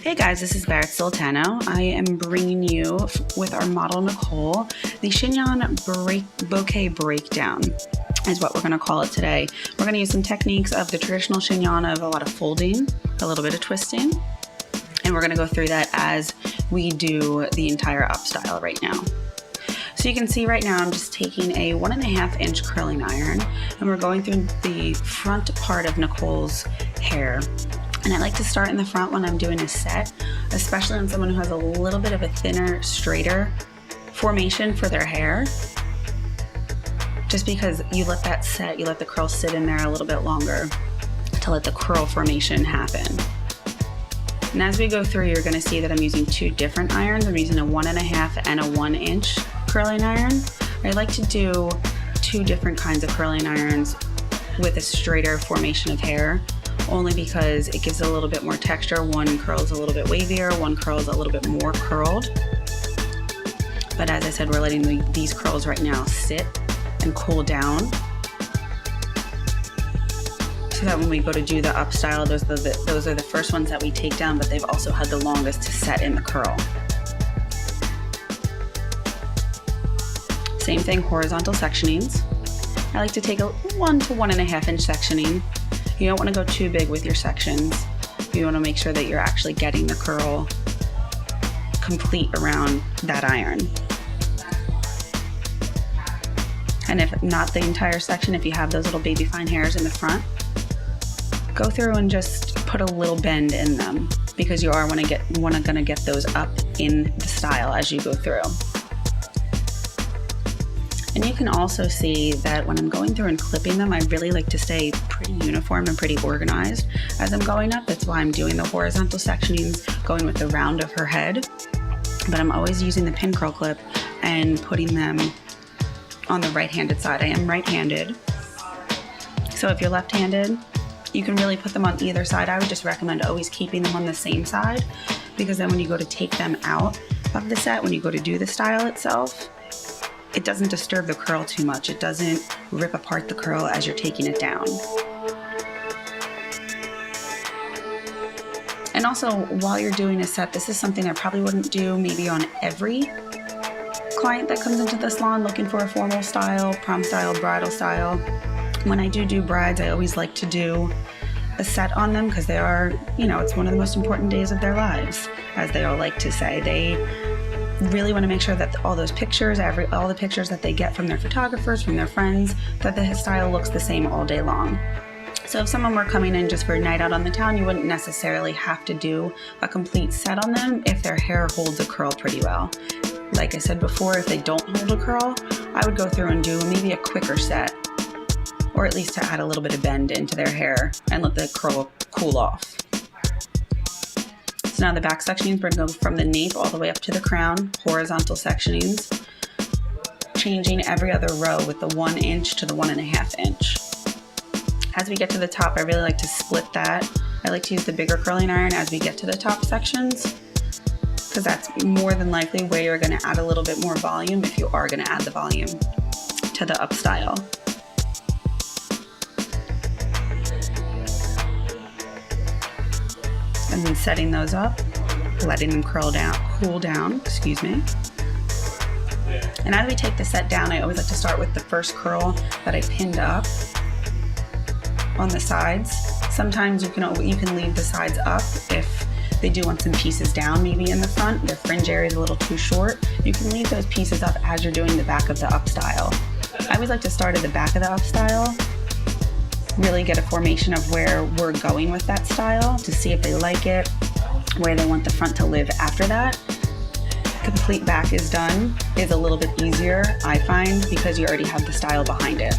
Hey guys, this is Barrett Sultano. I am bringing you, with our model Nicole, the chignon bouquet breakdown is what we're going to call it today. We're going to use some techniques of the traditional chignon of a lot of folding, a little bit of twisting, and we're going to go through that as we do the entire up style right now. So you can see right now I'm just taking a 1.5 inch curling iron and we're going through the front part of Nicole's hair. And I like to start in the front when I'm doing a set, especially on someone who has a little bit of a thinner, straighter formation for their hair. Just because you let that set, you let the curl sit in there a little bit longer to let the curl formation happen. And as we go through, you're gonna see that I'm using two different irons. I'm using a 1.5 and a 1 inch curling iron. I like to do two different kinds of curling irons with a straighter formation of hair, only because it gives a little bit more texture. One curls a little bit wavier, one curls a little bit more curled. But as I said, we're letting these curls right now sit and cool down, so that when we go to do the up style, those are the first ones that we take down, but they've also had the longest to set in the curl. Same thing, horizontal sectionings. I like to take a 1 to 1.5 inch sectioning. You don't want to go too big with your sections. You want to make sure that you're actually getting the curl complete around that iron. And if not the entire section, if you have those little baby fine hairs in the front, go through and just put a little bend in them, because you are gonna get those up in the style as you go through. And you can also see that when I'm going through and clipping them, I really like to stay pretty uniform and pretty organized as I'm going up. That's why I'm doing the horizontal sectionings, going with the round of her head. But I'm always using the pin curl clip and putting them on the right-handed side. I am right-handed. So if you're left-handed, you can really put them on either side. I would just recommend always keeping them on the same side, because then when you go to take them out of the set, when you go to do the style itself, it doesn't disturb the curl too much. It doesn't rip apart the curl as you're taking it down. And also, while you're doing a set, this is something I probably wouldn't do maybe on every client that comes into the salon looking for a formal style, prom style, bridal style. When I do brides, I always like to do a set on them, because they are, it's one of the most important days of their lives, as they all like to say. They really want to make sure that all those pictures, all the pictures that they get from their photographers, from their friends, that the style looks the same all day long. So if someone were coming in just for a night out on the town, you wouldn't necessarily have to do a complete set on them if their hair holds a curl pretty well. Like I said before, if they don't hold a curl, I would go through and do maybe a quicker set, or at least to add a little bit of bend into their hair and let the curl cool off. So now the back sectionings, we're going to go from the nape all the way up to the crown, horizontal sectionings, changing every other row with the 1 inch to the 1.5 inch. As we get to the top, I really like to split that. I like to use the bigger curling iron as we get to the top sections, because that's more than likely where you're going to add a little bit more volume, if you are going to add the volume to the up style. And then setting those up, letting them cool down, excuse me. And as we take the set down, I always like to start with the first curl that I pinned up on the sides. Sometimes you can leave the sides up if they do want some pieces down, maybe in the front. Their fringe area is a little too short. You can leave those pieces up as you're doing the back of the up style. I always like to start at the back of the up style, really get a formation of where we're going with that style to see if they like it, where they want the front to live after that. Complete back is done is a little bit easier, I find, because you already have the style behind it.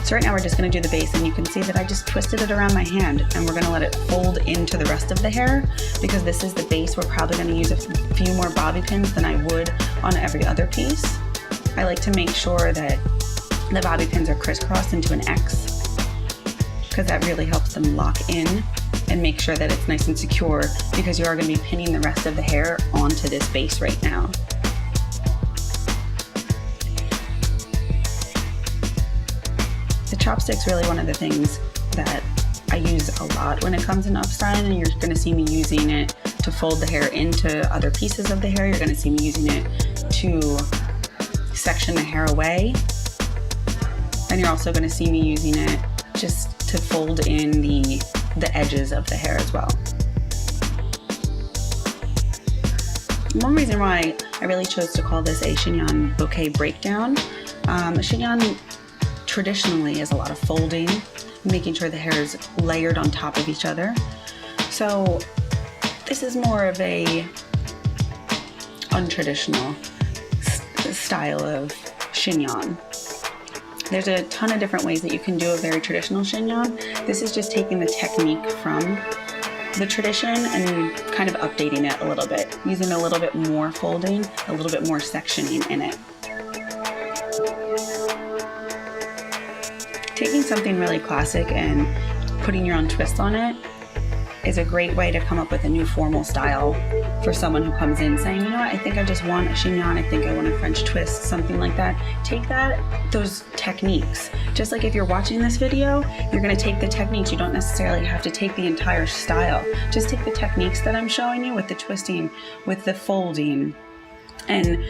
So right now we're just going to do the base, and you can see that I just twisted it around my hand, and we're going to let it fold into the rest of the hair. Because this is the base, we're probably going to use a few more bobby pins than I would on every other piece. I like to make sure that the bobby pins are crisscrossed into an X, because that really helps them lock in and make sure that it's nice and secure, because you are going to be pinning the rest of the hair onto this base right now. The chopstick's really one of the things that I use a lot when it comes in upstyling, and you're going to see me using it to fold the hair into other pieces of the hair. You're going to see me using it to section the hair away, and you're also going to see me using it just to fold in the edges of the hair as well. One reason why I really chose to call this a chignon bouquet breakdown, a chignon traditionally is a lot of folding, making sure the hair is layered on top of each other. So this is more of a untraditional style of chignon. There's a ton of different ways that you can do a very traditional chignon. This is just taking the technique from the tradition and kind of updating it a little bit, using a little bit more folding, a little bit more sectioning in it. Taking something really classic and putting your own twist on it is a great way to come up with a new formal style for someone who comes in saying, you know what, I think I just want a chignon, I think I want a French twist, something like that. Take those techniques. Just like if you're watching this video, you're going to take the techniques. You don't necessarily have to take the entire style. Just take the techniques that I'm showing you with the twisting, with the folding, and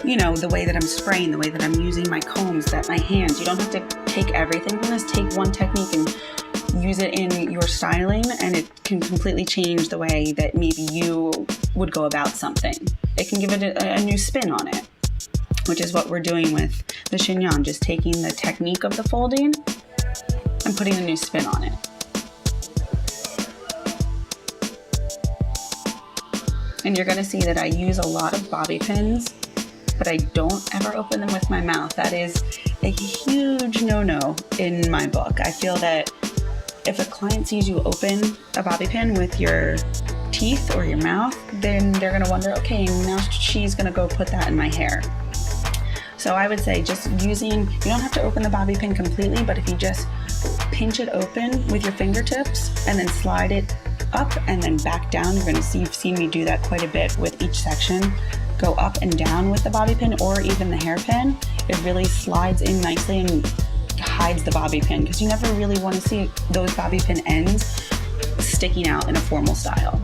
you know, the way that I'm spraying, the way that I'm using my combs, my hands. You don't have to take everything from this. Take one technique and use it in your styling, and it can completely change the way that maybe you would go about something. It can give it a new spin on it, which is what we're doing with the chignon, just taking the technique of the folding and putting a new spin on it. And you're gonna see that I use a lot of bobby pins, but I don't ever open them with my mouth. That is a huge no-no in my book. I feel that if a client sees you open a bobby pin with your teeth or your mouth, then they're gonna wonder, okay, now she's gonna go put that in my hair. So I would say just using, you don't have to open the bobby pin completely, but if you just pinch it open with your fingertips and then slide it up and then back down, you're gonna see, you've seen me do that quite a bit with each section. Go up and down with the bobby pin or even the hairpin. It really slides in nicely and hides the bobby pin, because you never really want to see those bobby pin ends sticking out in a formal style.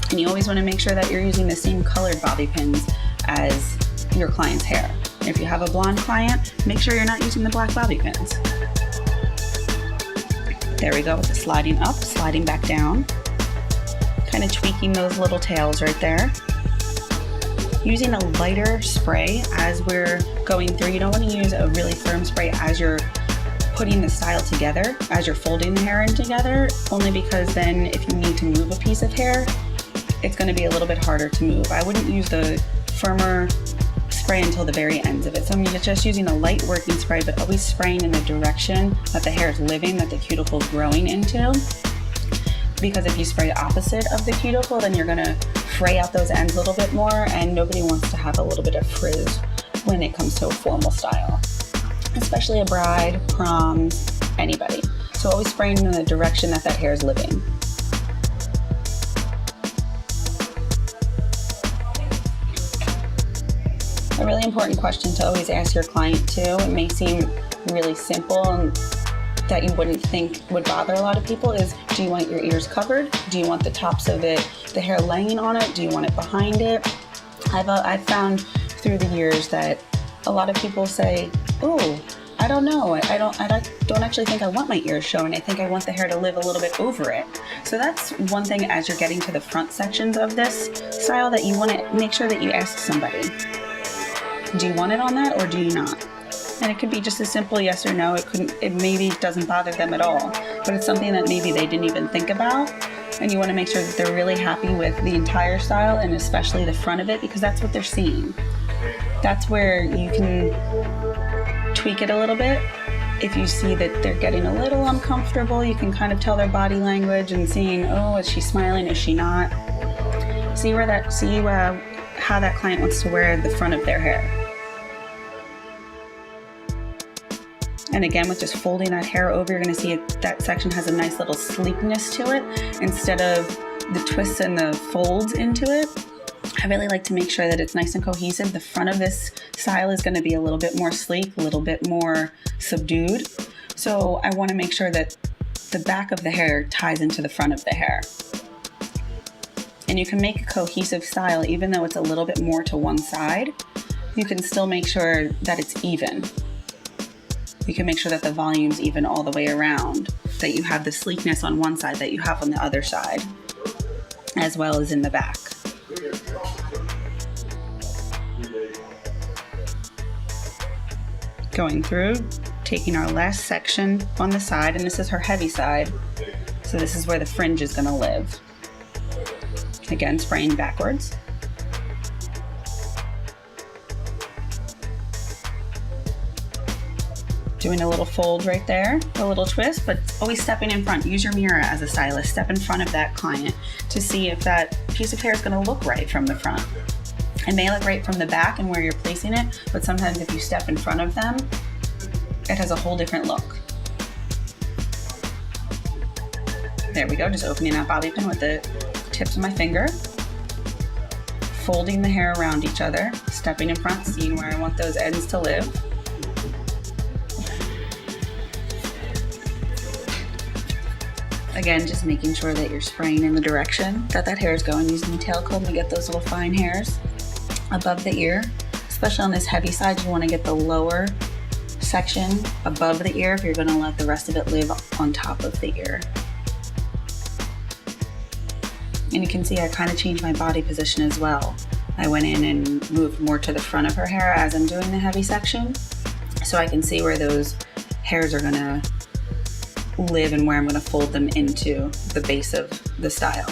And you always want to make sure that you're using the same colored bobby pins as your client's hair. If you have a blonde client, make sure you're not using the black bobby pins. There we go with the sliding up, sliding back down, kind of tweaking those little tails right there. Using a lighter spray as we're going through. You don't want to use a really firm spray as you're putting the style together, as you're folding the hair in together, only because then if you need to move a piece of hair, it's going to be a little bit harder to move. I wouldn't use the firmer spray until the very ends of it. So I'm just using a light working spray, but always spraying in the direction that the hair is living, that the cuticle is growing into. Because if you spray opposite of the cuticle, then you're going to fray out those ends a little bit more, and nobody wants to have a little bit of frizz when it comes to a formal style, especially a bride, proms, anybody. So always spraying in the direction that that hair is living. A really important question to always ask your client too. It may seem really simple and that you wouldn't think would bother a lot of people is, do you want your ears covered? Do you want the tops of it, the hair laying on it? Do you want it behind it? I've found through the years that a lot of people say, oh, I don't know, I don't actually think I want my ears showing. I think I want the hair to live a little bit over it. So that's one thing as you're getting to the front sections of this style that you want to make sure that you ask somebody, do you want it on that or do you not? And it could be just a simple yes or no. It maybe doesn't bother them at all, but it's something that maybe they didn't even think about. And you want to make sure that they're really happy with the entire style and especially the front of it, because that's what they're seeing. That's where you can tweak it a little bit. If you see that they're getting a little uncomfortable, you can kind of tell their body language and seeing, oh, is she smiling? Is she not? See how that client wants to wear the front of their hair. And again, with just folding that hair over, you're going to see that section has a nice little sleekness to it instead of the twists and the folds into it. I really like to make sure that it's nice and cohesive. The front of this style is going to be a little bit more sleek, a little bit more subdued. So I want to make sure that the back of the hair ties into the front of the hair. And you can make a cohesive style even though it's a little bit more to one side. You can still make sure that it's even. You can make sure that the volume's even all the way around, that you have the sleekness on one side that you have on the other side, as well as in the back. Going through, taking our last section on the side, and this is her heavy side, so this is where the fringe is going to live. Again, spraying backwards. Doing a little fold right there, a little twist, but always stepping in front. Use your mirror as a stylist. Step in front of that client to see if that piece of hair is going to look right from the front. It may look right from the back and where you're placing it, but sometimes if you step in front of them, it has a whole different look. There we go, just opening that bobby pin with the tips of my finger, folding the hair around each other, stepping in front, seeing where I want those ends to live. Again, just making sure that you're spraying in the direction that hair is going, using the tail comb to get those little fine hairs above the ear. Especially on this heavy side, you want to get the lower section above the ear if you're going to let the rest of it live on top of the ear. And you can see I kind of changed my body position as well. I went in and moved more to the front of her hair as I'm doing the heavy section, so I can see where those hairs are going to live and where I'm going to fold them into the base of the style.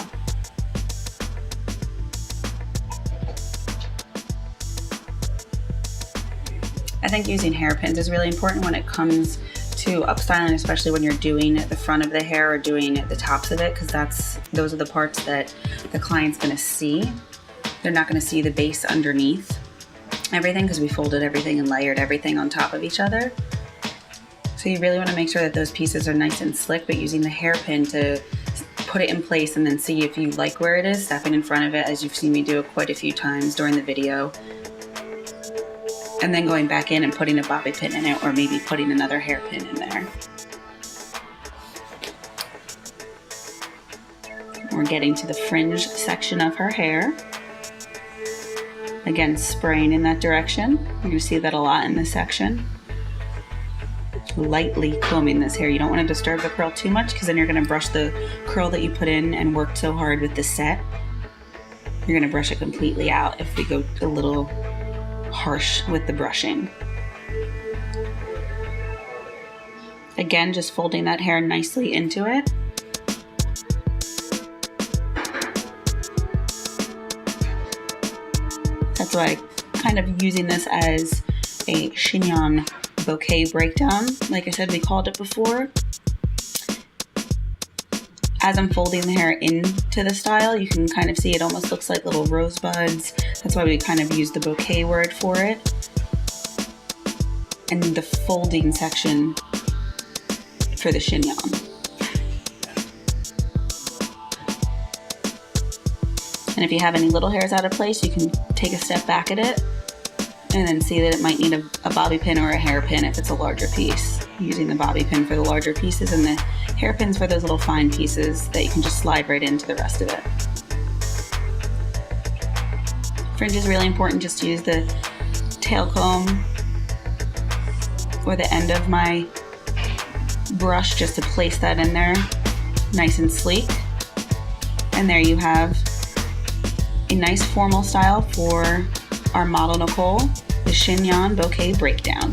I think using hairpins is really important when it comes to upstyling, especially when you're doing the front of the hair or doing the tops of it, because those are the parts that the client's going to see. They're not going to see the base underneath everything because we folded everything and layered everything on top of each other. So you really want to make sure that those pieces are nice and slick, but using the hairpin to put it in place and then see if you like where it is, stepping in front of it as you've seen me do it quite a few times during the video. And then going back in and putting a bobby pin in it, or maybe putting another hairpin in there. We're getting to the fringe section of her hair. Again, spraying in that direction. You're going to see that a lot in this section. Lightly combing this hair. You don't want to disturb the curl too much because then you're going to brush the curl that you put in and worked so hard with the set. You're going to brush it completely out if we go a little harsh with the brushing. Again, just folding that hair nicely into it. That's why I'm kind of using this as a chignon bouquet breakdown. Like I said, we called it before. As I'm folding the hair into the style, you can kind of see it almost looks like little rosebuds. That's why we kind of use the bouquet word for it. And the folding section for the chignon. And if you have any little hairs out of place, you can take a step back at it and then see that it might need a bobby pin or a hairpin if it's a larger piece. Using the bobby pin for the larger pieces and the hairpins for those little fine pieces that you can just slide right into the rest of it. Fringe is really important. Just to use the tail comb or the end of my brush just to place that in there nice and sleek. And there you have a nice formal style for our model Nicole, the chignon bouquet breakdown.